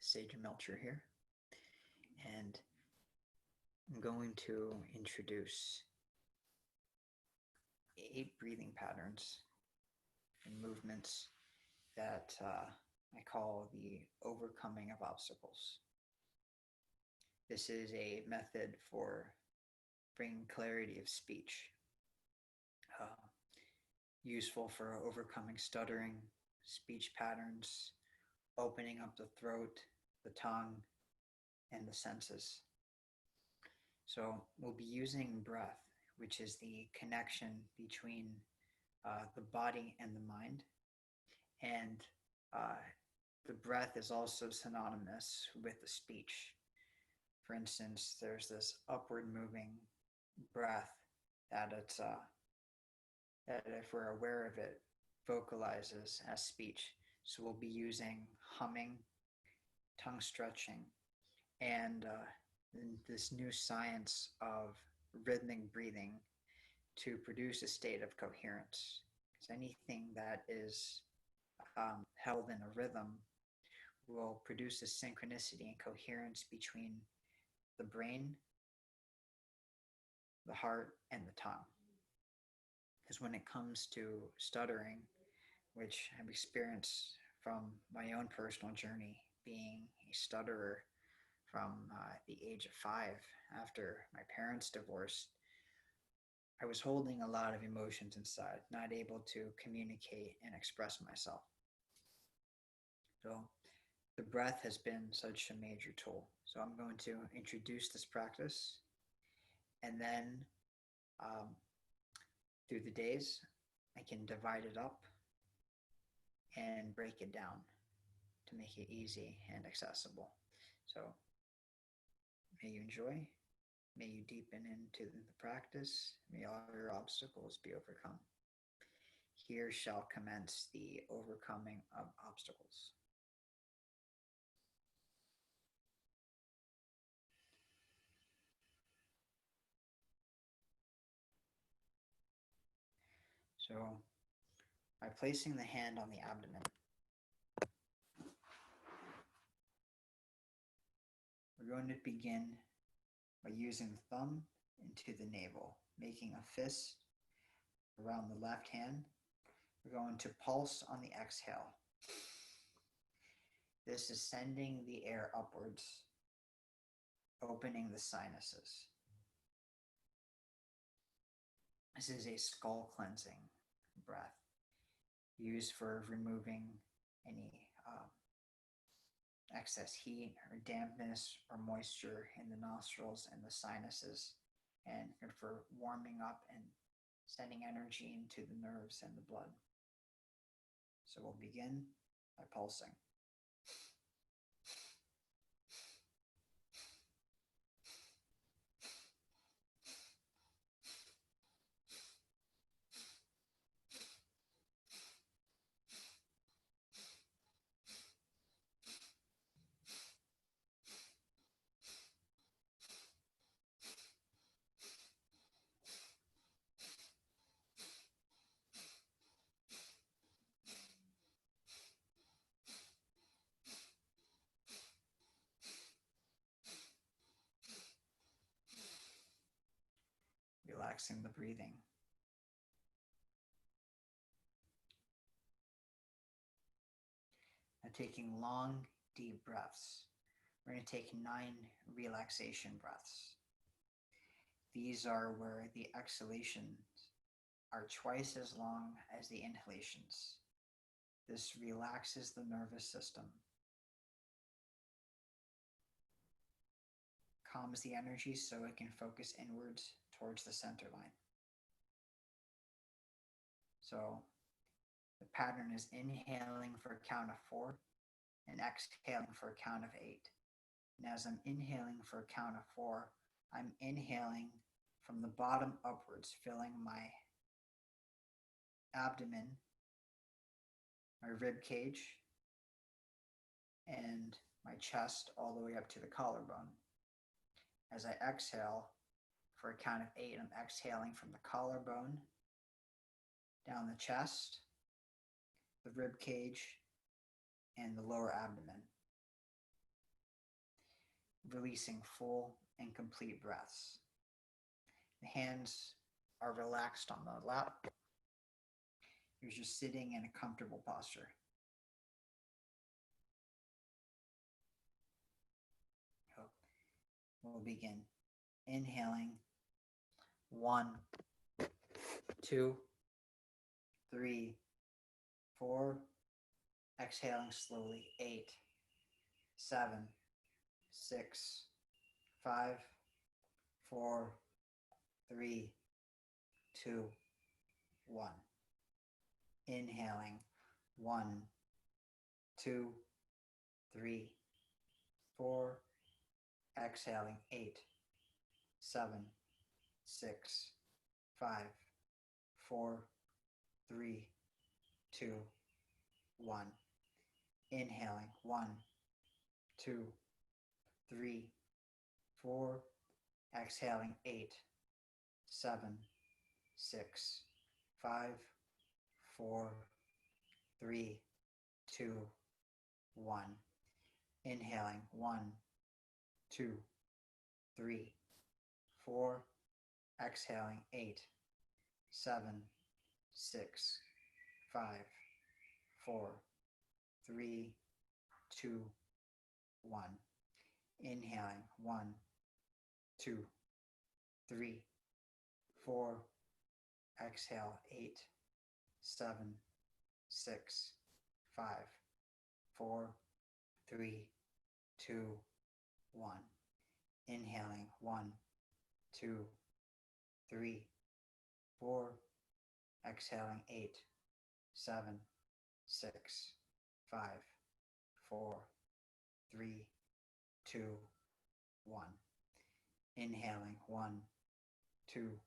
Sage Melcher here, and I'm going to introduce 8 breathing patterns and movements that I call the overcoming of obstacles. This is a method for bringing clarity of speech, uh, useful for overcoming stuttering, speech patterns, opening up the throat, the tongue, and the senses. So we'll be using breath, which is the connection between the body and the mind. And uh, the breath is also synonymous with the speech. For instance, there's this upward moving breath that if we're aware of it, vocalizes as speech. So we'll be using humming, tongue stretching, and this new science of rhythmic breathing to produce a state of coherence. Because anything that is held in a rhythm will produce a synchronicity and coherence between the brain, the heart, and the tongue. Because when it comes to stuttering, which I've experienced from my own personal journey, being a stutterer from the age of 5 after my parents divorced, I was holding a lot of emotions inside, not able to communicate and express myself. So the breath has been such a major tool. So I'm going to introduce this practice, and then um, through the days, I can divide it up and break it down to make it easy and accessible. So may you enjoy. May you deepen into the practice. May all your obstacles be overcome. Here shall commence the overcoming of obstacles. So, by placing the hand on the abdomen, we're going to begin by using the thumb into the navel, making a fist around the left hand. We're going to pulse on the exhale. This is sending the air upwards, opening the sinuses. This is a skull cleansing breath used for removing any excess heat or dampness or moisture in the nostrils and the sinuses, and for warming up and sending energy into the nerves and the blood. So we'll begin by pulsing. Relaxing the breathing. Now taking long, deep breaths. We're going to take 9 relaxation breaths. These are where the exhalations are twice as long as the inhalations. This relaxes the nervous system, calms the energy so it can focus inwards towards the center line. So the pattern is inhaling for a count of 4 and exhaling for a count of 8. And as I'm inhaling for a count of 4, I'm inhaling from the bottom upwards, filling my abdomen, my rib cage, and my chest all the way up to the collarbone. As I exhale for a count of 8, I'm exhaling from the collarbone, down the chest, the rib cage, and the lower abdomen. releasing full and complete breaths. The hands are relaxed on the lap. You're just sitting in a comfortable posture. So we'll begin. Inhaling. 1, 2, 3, 4. Exhaling slowly. 8, 7, 6, 5, 4, 3, 2, 1. Inhaling. 1, 2, 3, 4. Exhaling. 8, 7, 6, 5, 4, 3, 2, 1. Inhaling. 1, 2, 3, 4. Exhaling. 8, 7, 6, 5, 4, 3, 2, 1. Inhaling. 1, 2, 3, 4. Exhaling. 8, 7, 6, 5, 4, 3, 2, 1. Inhaling. 1, 2, 3, 4. Exhale. 8, 7, 6, 5, 4, 3, 2, 1. Inhaling. 1, 2, 3, 4. Exhaling. 8, 7, 6, 5, 4, 3, 2, 1. Inhaling. 1, 2,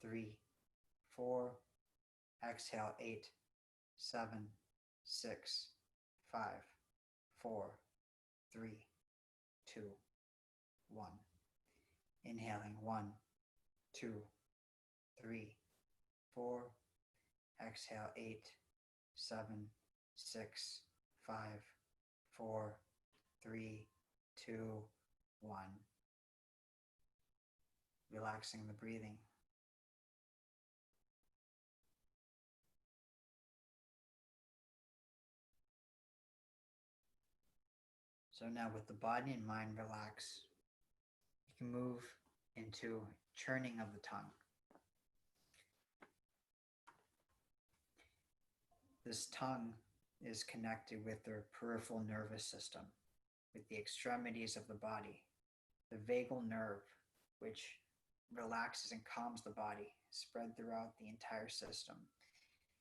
3, 4. Exhale. 8, 7, 6, 5, 4, 3, 2, 1. Inhaling. 1, 2, 3, 4. Exhale. 8, 7, 6, 5, 4, 3, 2, 1. Relaxing the breathing. So now with the body and mind relaxed, you can move into churning of the tongue. This tongue is connected with the peripheral nervous system, with the extremities of the body. The vagal nerve, which relaxes and calms the body, spread throughout the entire system,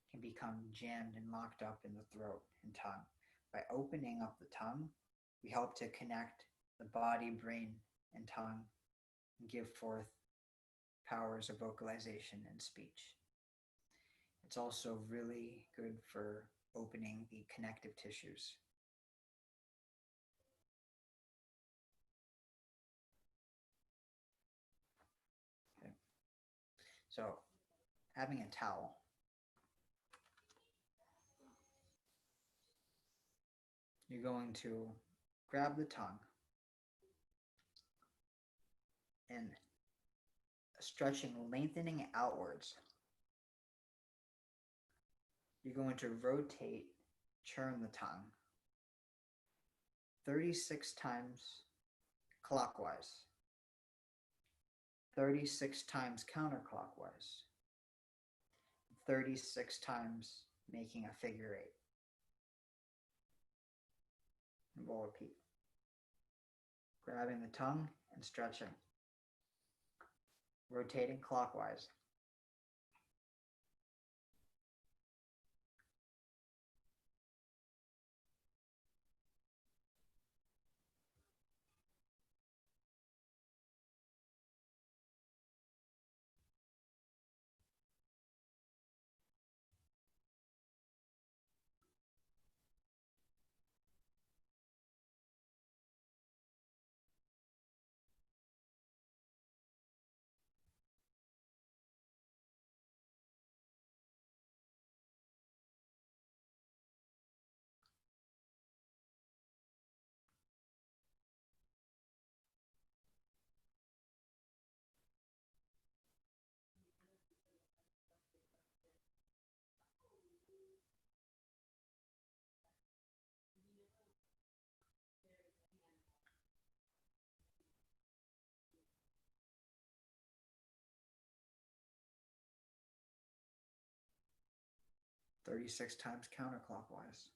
can become jammed and locked up in the throat and tongue. By opening up the tongue, we help to connect the body, brain, and tongue and give forth powers of vocalization and speech. It's also really good for opening the connective tissues. Okay. So, having a towel, you're going to grab the tongue and stretching, lengthening outwards. You're going to rotate, churn the tongue 36 times clockwise, 36 times counterclockwise, 36 times making a figure 8. And we'll repeat. Grabbing the tongue and stretching. Rotating clockwise. 36 times counterclockwise.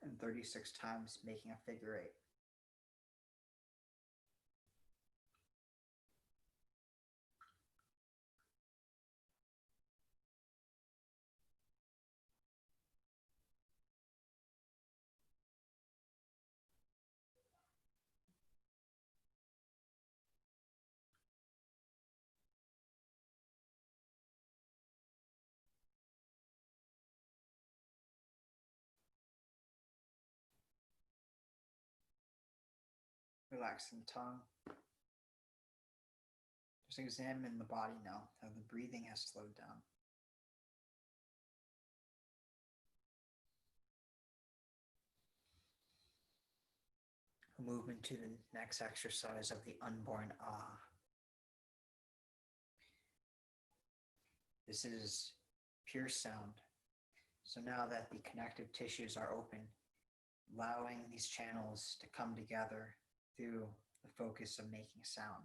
And 36 times making a figure eight. Relaxing the tongue. Just examine the body now, how the breathing has slowed down. We'll move into the next exercise of the unborn ah. This is pure sound. So now that the connective tissues are open, allowing these channels to come together through the focus of making sound.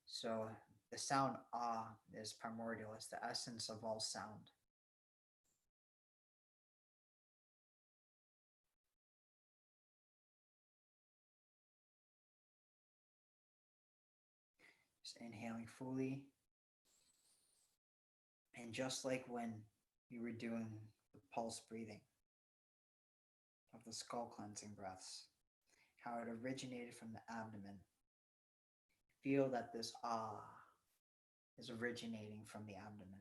So the sound ah is primordial, it's the essence of all sound. Just inhaling fully. And just like when we were doing the pulse breathing of the skull cleansing breaths, how it originated from the abdomen, feel that this ah is originating from the abdomen.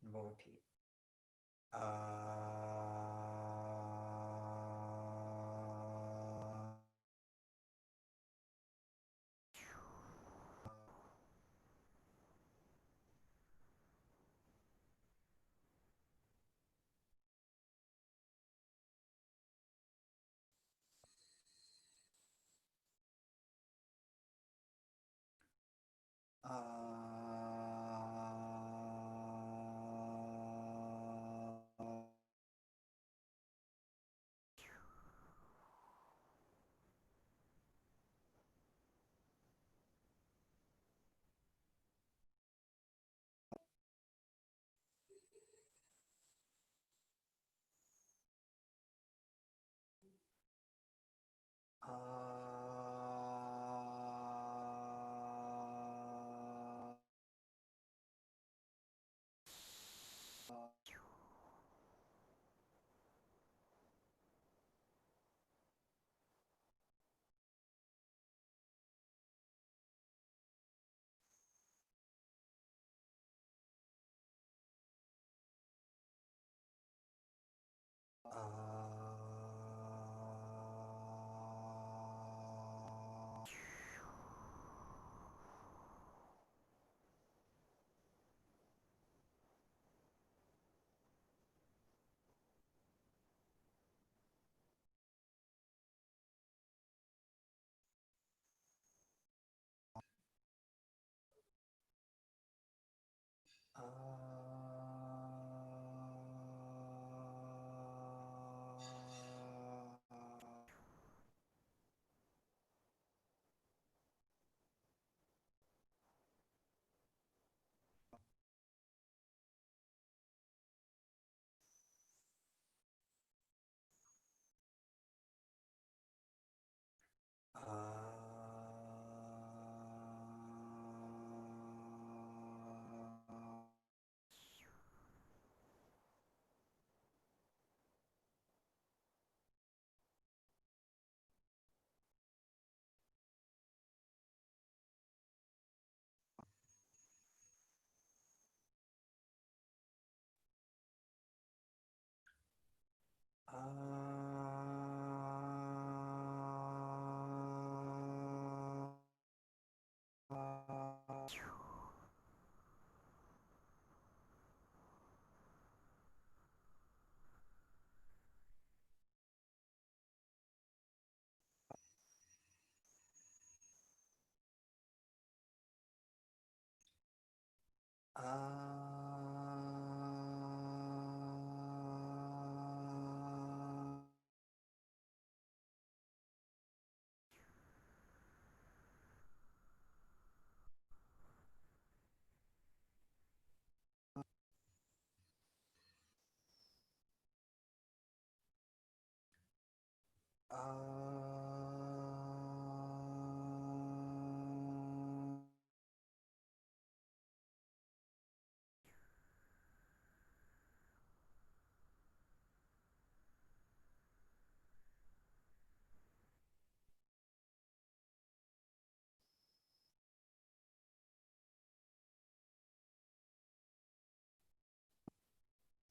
And we'll repeat.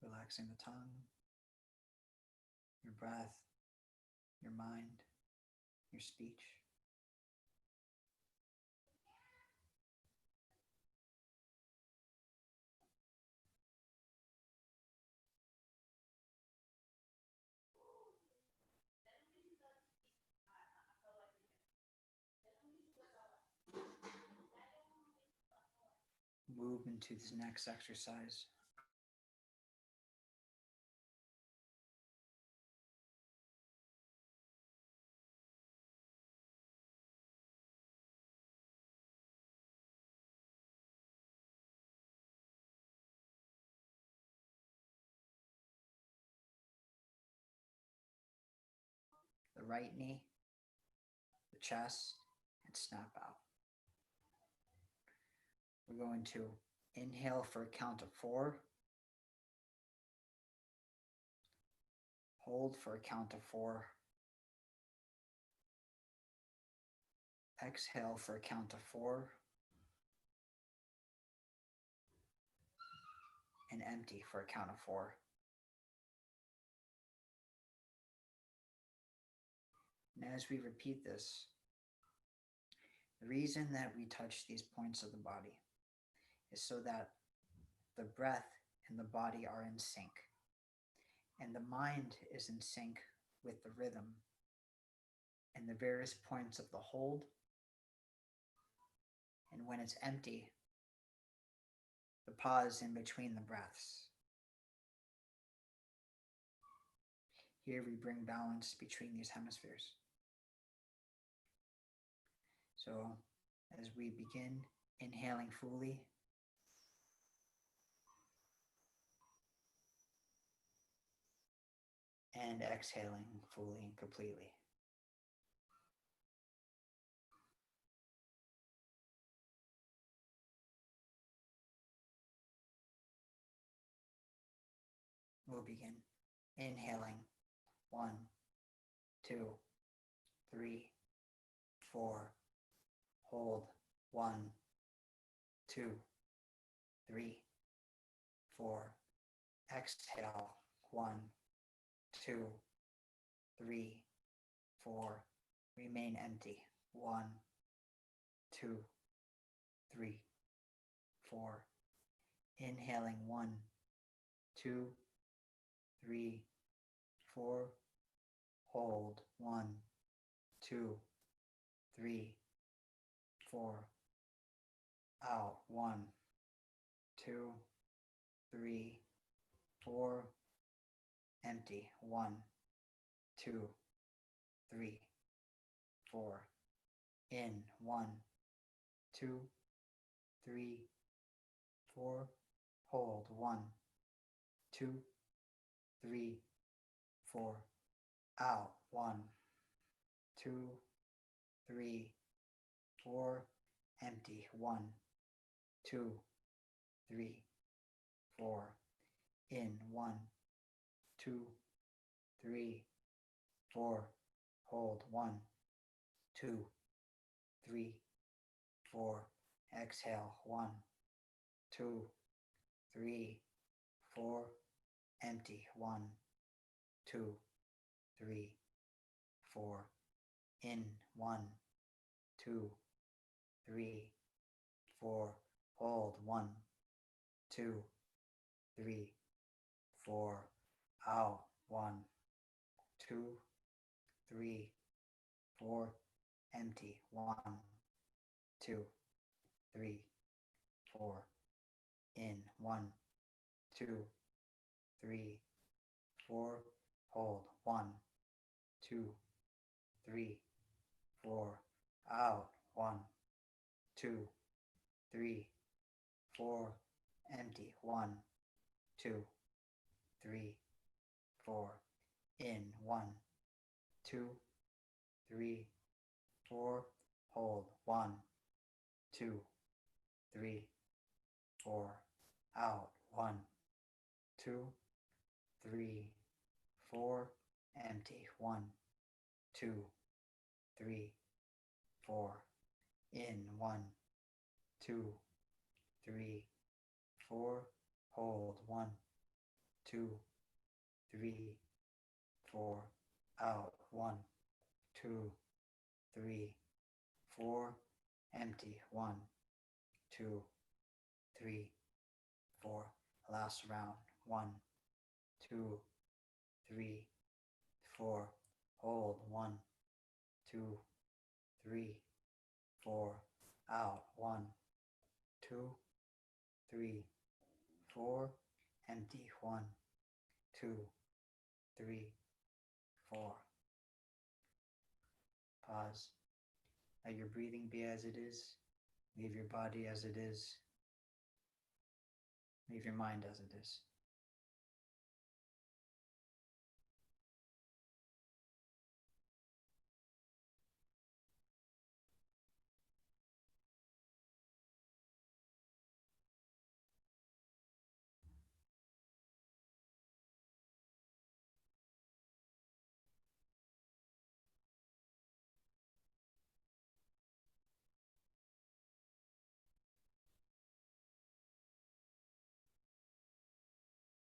Relaxing the tongue, your breath, your mind, your speech. Move into this next exercise. The right knee, the chest, and snap out. We're going to inhale for a count of 4, hold for a count of 4, exhale for a count of 4, and empty for a count of 4. And as we repeat this, the reason that we touch these points of the body is so that the breath and the body are in sync, and the mind is in sync with the rhythm and the various points of the hold. And when it's empty, the pause in between the breaths. Here we bring balance between these hemispheres. So as we begin inhaling fully, and exhaling fully and completely. We'll begin inhaling 1, 2, 3, 4. Hold 1, 2, 3, 4. Exhale 1, 2, 3, 4. Remain empty 1, 2, 3, 4. Inhaling 1, 2, 3, 4. Hold 1, 2, 3, 4. Out 1, 2, 3, 4. Empty 1, 2, 3, 4. In 1, 2, 3, 4. Hold 1, 2, 3, 4. Out 1, 2, 3, 4. Empty 1, 2, 3, 4. In 1, 2, 3, 4. Hold 1, 2, 3, 4. Exhale 1, 2, 3, 4. Empty 1, 2, 3, 4. In 1, 2, 3, 4. Hold 1, 2, 3, 4. Out 1, 2, 3, 4. Empty 1, 2, 3, 4. In 1, 2, 3, 4. Hold 1, 2, 3, 4. Out 1, 2, 3, 4. Empty 1, 2, 3, 4. In 1, 2, 3, 4. Hold. 1, 2, 3, 4. Out. 1, 2, 3, 4. Empty. 1, 2, 3, 4. In. 1, 2, 3, 4. Hold. 1, 2, 3, 4. Out. 1, 2, 3, 4. Empty. 1, 2, 3, 4. Last round. 1, 2, 3, 4. Hold. 1, 2, 3, 4. Out. 1, 2, 3, 4. Empty. 1, 2, 3, 4. Pause. Let your breathing be as it is. Leave your body as it is. Leave your mind as it is.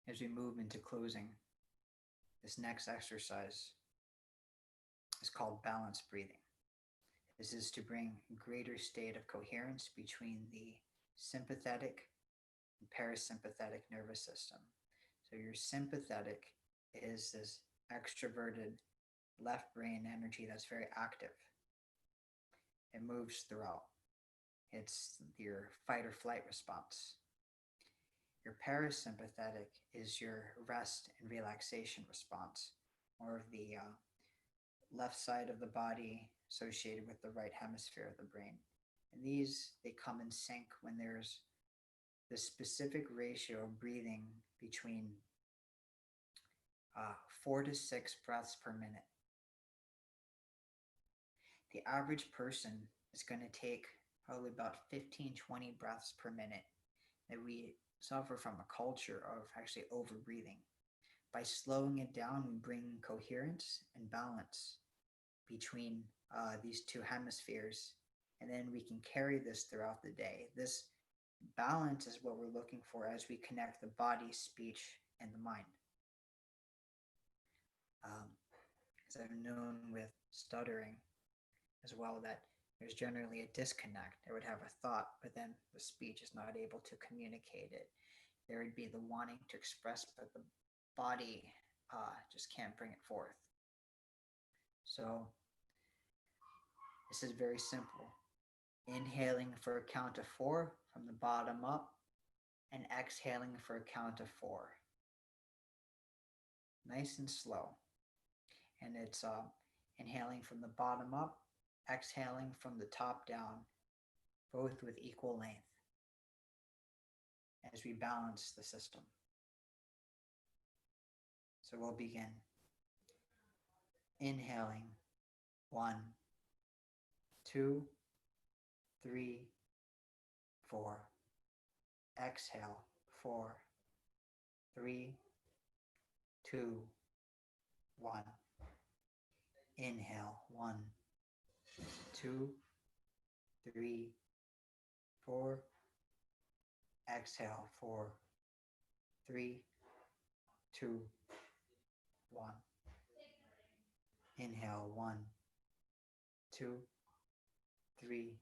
As we move into closing, this next exercise is called balanced breathing. This is to bring a greater state of coherence between the sympathetic and parasympathetic nervous system. So your sympathetic is this extroverted left brain energy that's very active. It moves throughout. It's your fight or flight response. Your parasympathetic is your rest and relaxation response, more of the left side of the body associated with the right hemisphere of the brain. And these, they come in sync when there's the specific ratio of breathing between 4 to 6 breaths per minute. The average person is going to take probably about 15-20 breaths per minute. That we suffer from a culture of actually over breathing. By slowing it down, we bring coherence and balance between these two hemispheres, and then we can carry this throughout the day. This balance is what we're looking for as we connect the body, speech, and the mind. As I've known with stuttering as well, that there's generally a disconnect. I would have a thought, but then the speech is not able to communicate it. There would be the wanting to express, but the body just can't bring it forth. So this is very simple. Inhaling for a count of 4 from the bottom up, and exhaling for a count of 4. Nice and slow. And it's inhaling from the bottom up, exhaling from the top down, both with equal length as we balance the system. So we'll begin. Inhaling. 1, 2, 3, 4. Exhale. 4, 3, 2, 1. Inhale. 1, 2, 3, 4. Exhale. 4, 3, 2, 1. Inhale. 1, 2, 3,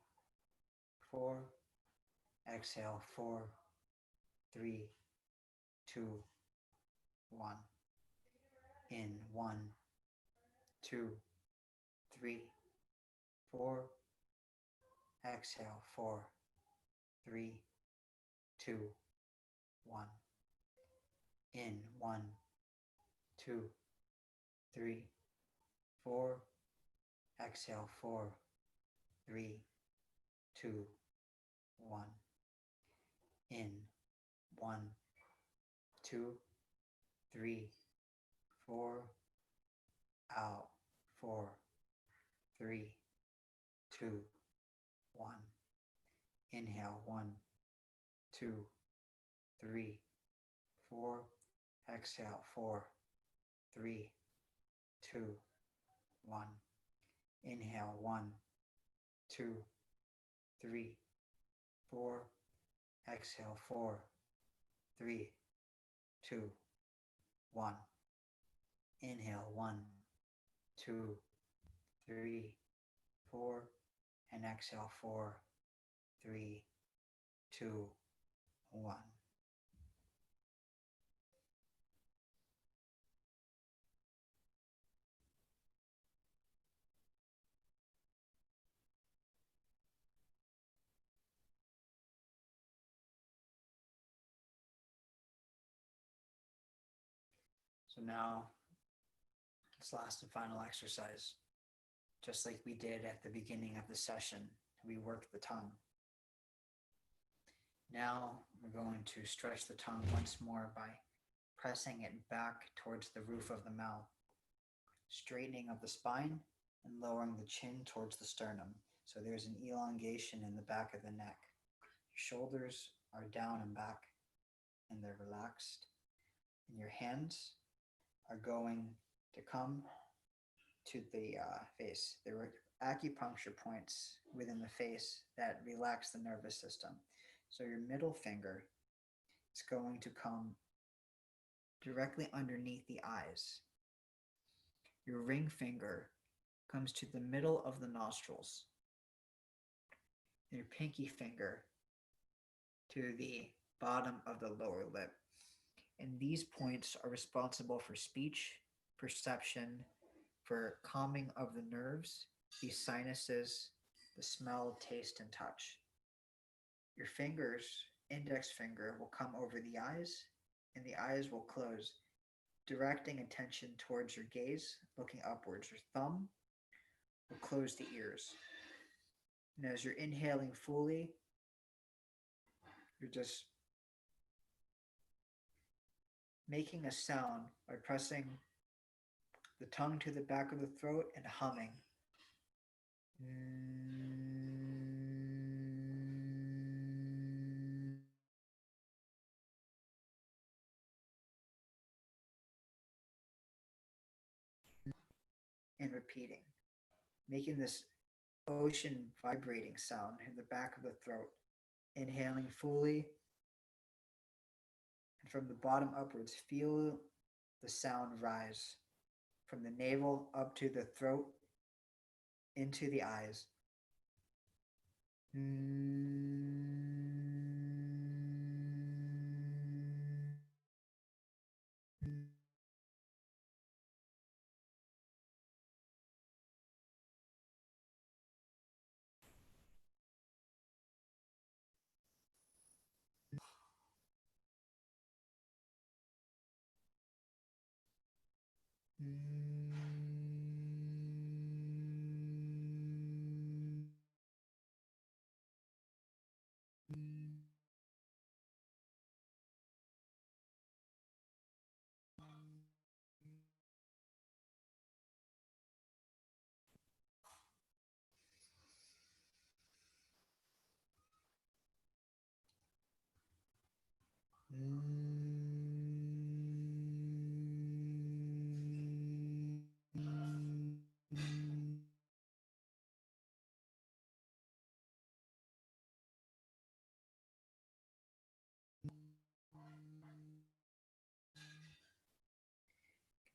4. Exhale. 4, 3, 2, 1. In. 1, 2, 3, 4. Exhale. 4, 3, 2, 1. In. 1, 2, 3, 4. Exhale. 4, 3, 2, 1. In. 1, 2, 3, 4. Out. 4, 3, 2, 1. Inhale, 1, 2, 3, 4. Exhale, 4, 3, 2, 1. Inhale, 1, 2, 3, 4. Exhale, 4, 3, 2, 1. Inhale, 1, 2, 3, 4. And exhale, 4, 3, 2, 1. So now, this last and final exercise, just like we did at the beginning of the session, we worked the tongue. Now we're going to stretch the tongue once more by pressing it back towards the roof of the mouth, straightening of the spine and lowering the chin towards the sternum. So there's an elongation in the back of the neck. Your shoulders are down and back and they're relaxed. And your hands are going to come to the face. There were acupuncture points within the face that relax the nervous system. So your middle finger is going to come directly underneath the eyes. Your ring finger comes to the middle of the nostrils. And your pinky finger to the bottom of the lower lip. And these points are responsible for speech, perception, for calming of the nerves, the sinuses, the smell, taste, and touch. Your fingers, index finger, will come over the eyes, and the eyes will close, directing attention towards your gaze, looking upwards. Your thumb will close the ears. And as you're inhaling fully, you're just making a sound by pressing the tongue to the back of the throat and humming. And repeating, making this ocean vibrating sound in the back of the throat. Inhaling fully, and from the bottom upwards, feel the sound rise from the navel up to the throat, into the eyes.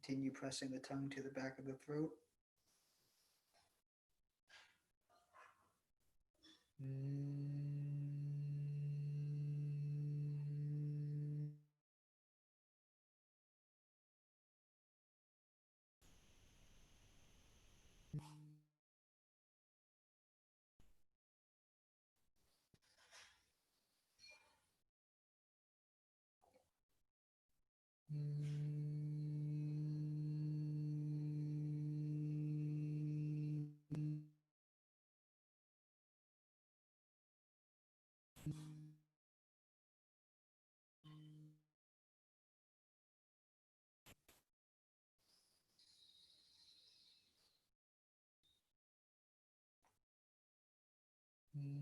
Continue pressing the tongue to the back of the throat. And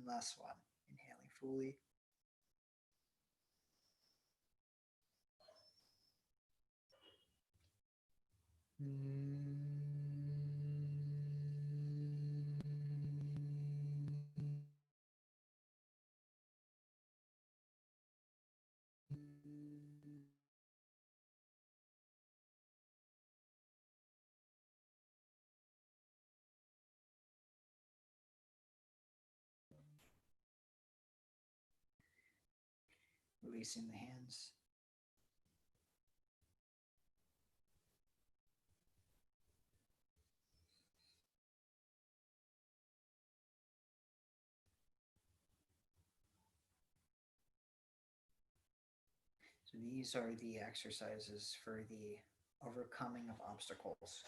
last one, inhaling fully. Releasing the hands. So these are the exercises for the overcoming of obstacles.